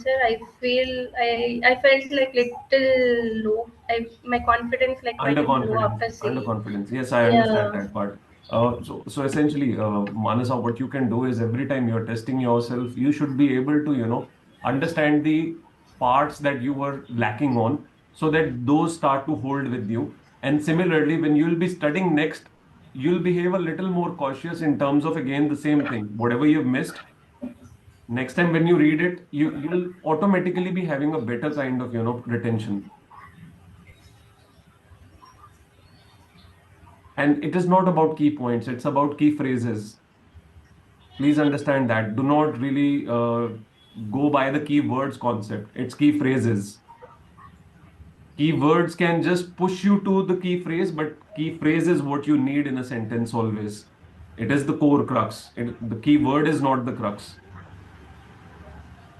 answer, I felt like little low. My confidence like went low after seeing. Underconfidence. Yes, I understand Yeah. that part. So essentially, Manasa, what you can do is every time you're testing yourself, you should be able to, understand the parts that you were lacking on, so that those start to hold with you. And similarly, when you'll be studying next, you'll behave a little more cautious in terms of, again, the same thing. Whatever you've missed, next time when you read it, you'll automatically be having a better kind of, retention. And it is not about key points, it's about key phrases. Please understand that. Do not really go by the keywords concept. It's key phrases. Keywords can just push you to the key phrase, but key phrase is what you need in a sentence always. It is the core crux. The keyword is not the crux,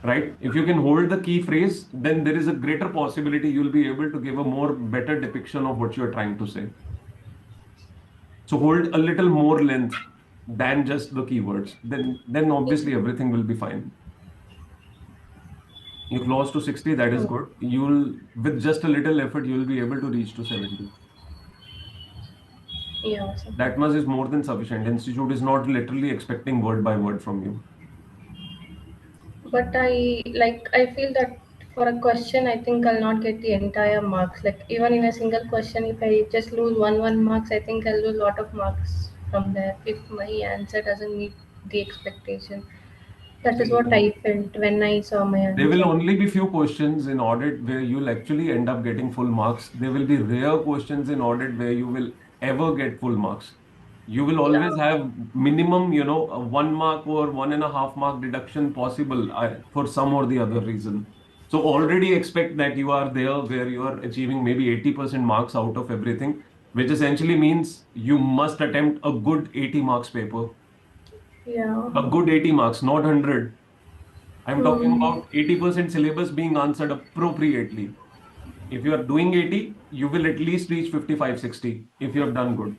right? If you can hold the key phrase, then there is a greater possibility you'll be able to give a more better depiction of what you're trying to say. So hold a little more length than just the keywords. Then obviously everything will be fine. You close to 60, that is good. You'll, with just a little effort, you'll be able to reach to 70. Yeah. So, That much is more than sufficient. Institute is not literally expecting word by word from you. but I feel that for a question, I think I'll not get the entire marks. Like even in a single question, if I just lose one marks, I think I'll lose a lot of marks from there if my answer doesn't meet the expectation. That is See, what I felt when I saw my there will answer. only be few questions in audit where you'll actually end up getting full marks. There will be rare questions in audit where you will ever get full marks. You will Yeah. always have minimum, a 1 mark or 1.5 mark deduction possible for some or the other reason. So already expect that you are there where you are achieving maybe 80% marks out of everything, which essentially means you must attempt a good 80 marks paper. Yeah. A good 80 marks, not 100. I'm talking Hmm. about 80% syllabus being answered appropriately. If you are doing 80, you will at least reach 55, 60 if you have done good.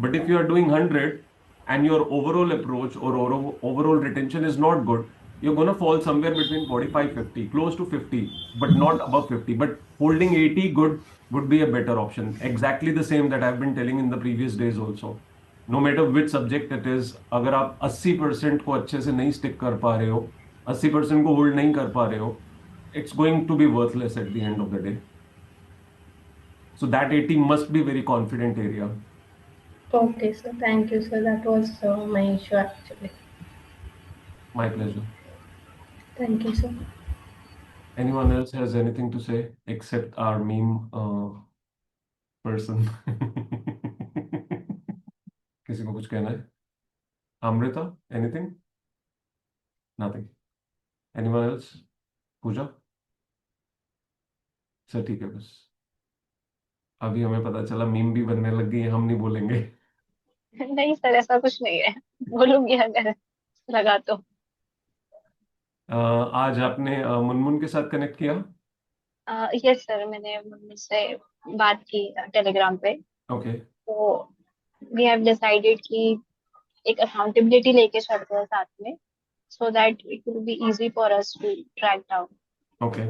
But if you are doing 100 and your overall approach or overall retention is not good, you're going to fall somewhere between 45, 50, close to 50, but not above 50. But holding 80 good would be a better option. Exactly the same that I've been telling in the previous days also. No matter which subject it is, अगर आप 80% को अच्छे से नहीं stick कर पा रहे हो, 80% को hold नहीं कर पा रहे हो, it's going to be worthless at the end of the day. So that 80 must be very confident area. Okay, so thank you, sir. That was my issue actually. My pleasure. Thank you, sir. Anyone else has anything to say except our meme person? किसी को कुछ कहना है? Amrita, anything? Nothing. Anyone else? पूजा? Sir ठीक है बस. अभी हमें पता चला मीम भी बनने लग गई है, हम नहीं बोलेंगे. नहीं सर, ऐसा कुछ नहीं है। बोलूंगी अगर लगा तो। आज आपने मुनमुन के साथ कनेक्ट किया? यस सर, मैंने मम्मी से बात की टेलीग्राम पे। ओके. तो वी हैव डिसाइडेड कि एक अकाउंटेबिलिटी लेके चलते हैं साथ में, so that it will be easy for us to track down. Okay.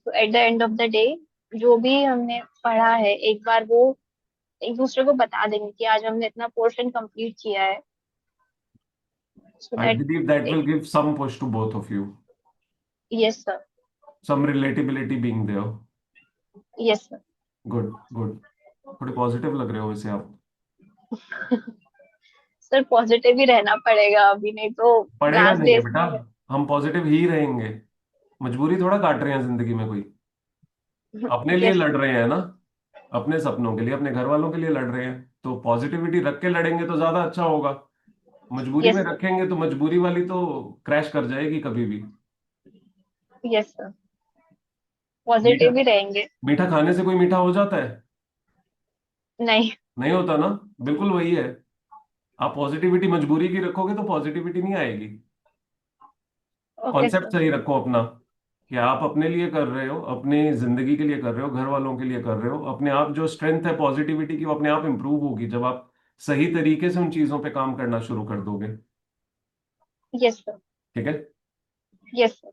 तो at the end of the day जो भी हमने पढ़ा है एक बार वो एक दूसरे को बता देंगे कि आज हमने इतना पोर्शन कंप्लीट किया है, सो I that. believe that will give some push to both of you. Yes sir. Some relatability being there. Yes sir. Good good. थोड़े पॉजिटिव लग रहे हो वैसे आप. सर पॉजिटिव ही रहना पड़ेगा अभी, नहीं तो पड़ेगा लास्ट नहीं है डेज बेटा. में। हम पॉजिटिव ही रहेंगे. मजबूरी थोड़ा काट रहे हैं जिंदगी में कोई. अपने लिए यस लड़ सर। रहे हैं ना. अपने सपनों के लिए, अपने घर वालों के लिए लड़ रहे हैं, तो पॉजिटिविटी रख के लड़ेंगे तो ज्यादा अच्छा होगा. मजबूरी में यस सर। रखेंगे तो मजबूरी वाली तो क्रैश कर जाएगी कभी भी. Yes sir. मीठा. पॉजिटिव ही रहेंगे। मीठा खाने से कोई मीठा हो जाता है? नहीं। नहीं होता ना. बिल्कुल वही है. आप पॉजिटिविटी मजबूरी की रखोगे तो पॉजिटिविटी नहीं आएगी. Okay concept sir. सही रखो अपना, कि आप अपने लिए कर रहे हो, अपनी जिंदगी के लिए कर रहे हो, घर वालों के लिए कर रहे हो. अपने आप जो स्ट्रेंथ है पॉजिटिविटी की, वो अपने आप इंप्रूव होगी जब आप सही तरीके से उन चीजों पे काम करना शुरू कर दोगे. Yes sir. ठीक है. Yes sir.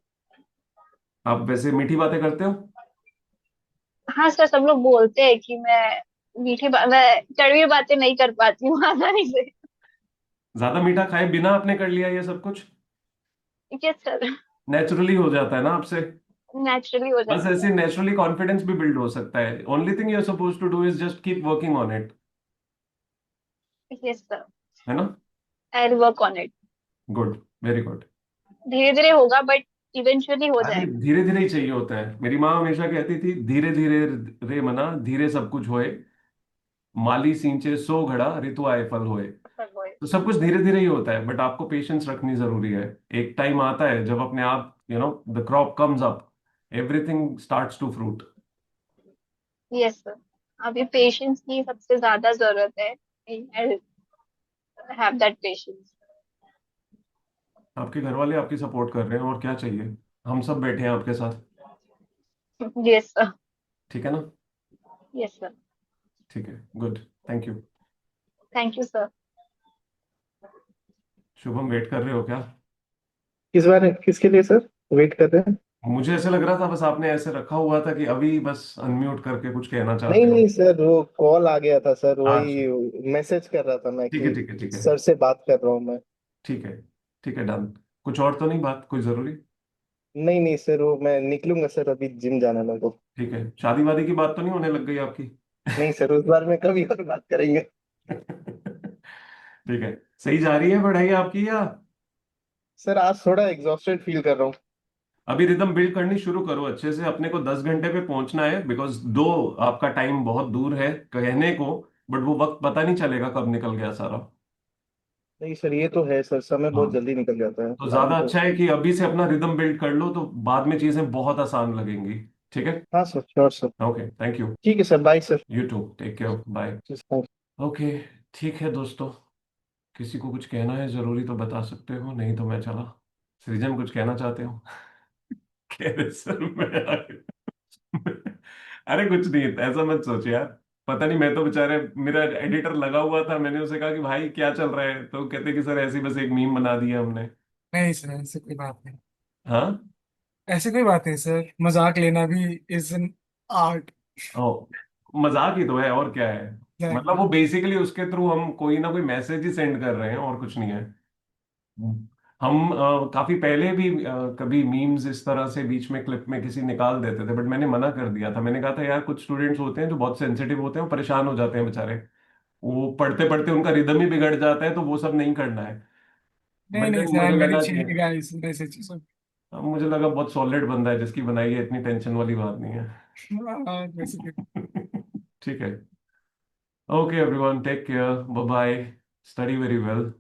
आप वैसे मीठी बातें करते हो? हाँ सर, सब लोग बोलते हैं कि मैं कड़वी बातें नहीं कर पाती हूँ आसानी से। ज्यादा मीठा खाए बिना आपने कर लिया ये सब कुछ? Yes sir. नेचुरली हो जाता है ना आपसे? नेचुरली हो बस जाता ऐसे नेचुरली कॉन्फिडेंस भी बिल्ड हो सकता है। Only thing you are suppose to do is just keep working on it. है। Yes sir. है ना? I will work on it. Good, very good. धीरे धीरे होगा, बट इवेंचुअली हो अरे जाएगा। धीरे धीरे ही चाहिए होता है। मेरी माँ हमेशा कहती थी, धीरे धीरे रे मना, धीरे सब कुछ होए, माली सींचे सो घड़ा, ऋतु आए फल होए। पर वो तो सब कुछ धीरे धीरे ही होता है, बट आपको पेशेंस रखनी जरूरी है। एक टाइम आता है जब अपने आप the crop comes up, everything starts to fruit. Yes sir. अभी पेशेंस की सबसे ज्यादा जरूरत है। I have that patience. आपके घर वाले आपकी सपोर्ट कर रहे हैं, और क्या चाहिए। हम सब बैठे हैं आपके साथ। Yes sir. ठीक है ना? Yes sir. ठीक है, good. Thank you. Thank you sir. Shubham, wait कर रहे हो क्या? किस बारे किसके लिए सर वेट कर रहे हैं? मुझे ऐसे लग रहा था बस आपने ऐसे रखा हुआ था कि अभी बस अनम्यूट करके कुछ कहना नहीं चाहते हो। नहीं सर, वो कॉल आ गया था सर, अच्छा, वही मैसेज कर रहा था मैं ठीक है कि ठीक है ठीक है। सर से बात कर रहा हूँ मैं। ठीक है ठीक है, डन। कुछ और तो नहीं, बात कोई जरूरी? नहीं नहीं सर, वो मैं निकलूंगा सर, अभी जिम जाना है मेरे को। ठीक है, शादी वादी की बात तो नहीं होने लग गई आपकी? नहीं सर, उस बारे में कभी और बात करेंगे। ठीक है। सही जा रही है पढ़ाई आपकी, या? सर आज थोड़ा एग्जॉस्टेड फील कर रहा हूँ। अभी रिदम बिल्ड करनी शुरू करो अच्छे से। अपने को 10 घंटे पे पहुंचना है, बिकॉज दो आपका टाइम बहुत दूर है कहने को, बट वो वक्त पता नहीं चलेगा कब निकल गया सारा। नहीं सर, ये तो है सर, समय हाँ, बहुत जल्दी निकल जाता है तो अभी ज्यादा तो। अच्छा है कि अभी से अपना रिदम बिल्ड कर लो, तो बाद में चीजें बहुत आसान लगेंगी। ठीक है। हाँ sir, sure sir. Okay, thank you. ठीक है sir, bye sir. You too, take care, bye. Thank okay, ठीक है दोस्तों। किसी को कुछ कहना है जरूरी तो बता सकते हो, नहीं तो मैं चला। सृजन, कुछ कहना चाहते हो? कह रहे सर मैं अरे कुछ नहीं, ऐसा मत सोच यार। पता नहीं, मैं तो बेचारे, मेरा एडिटर लगा हुआ था, मैंने उसे कहा कि भाई क्या चल रहा है, तो कहते कि सर ऐसी बस एक मीम बना दिया हमने। नहीं सर, ऐसी कोई बात नहीं। हाँ। ऐसी कोई बात नहीं सर, मजाक लेना भी इज एन आर्ट। ओ, मजाक ही तो है, और क्या है। मतलब एग्जैक्टली। वो बेसिकली उसके थ्रू हम कोई ना कोई मैसेज ही सेंड कर रहे हैं, और कुछ नहीं है। हम काफी पहले भी कभी मीम्स इस तरह से बीच में क्लिप में किसी निकाल देते थे, बट मैंने मना कर दिया था। मैंने कहा था यार, कुछ स्टूडेंट्स होते हैं जो बहुत सेंसिटिव होते हैं, वो परेशान हो जाते हैं बेचारे। वो पढ़ते पढ़ते उनका रिदम ही बिगड़ जाता है, तो वो सब नहीं करना है। नहीं बट नहीं देन सर, आई मुझे एम वेरी लगा कि, चिल गाइस, ऐसे चीजों। अब मुझे लगा बहुत सॉलिड बंदा है जिसकी बनाई है, इतनी टेंशन वाली बात नहीं है। वैसे कोई। ठीक है। Okay everyone, take care, bye bye, study very well.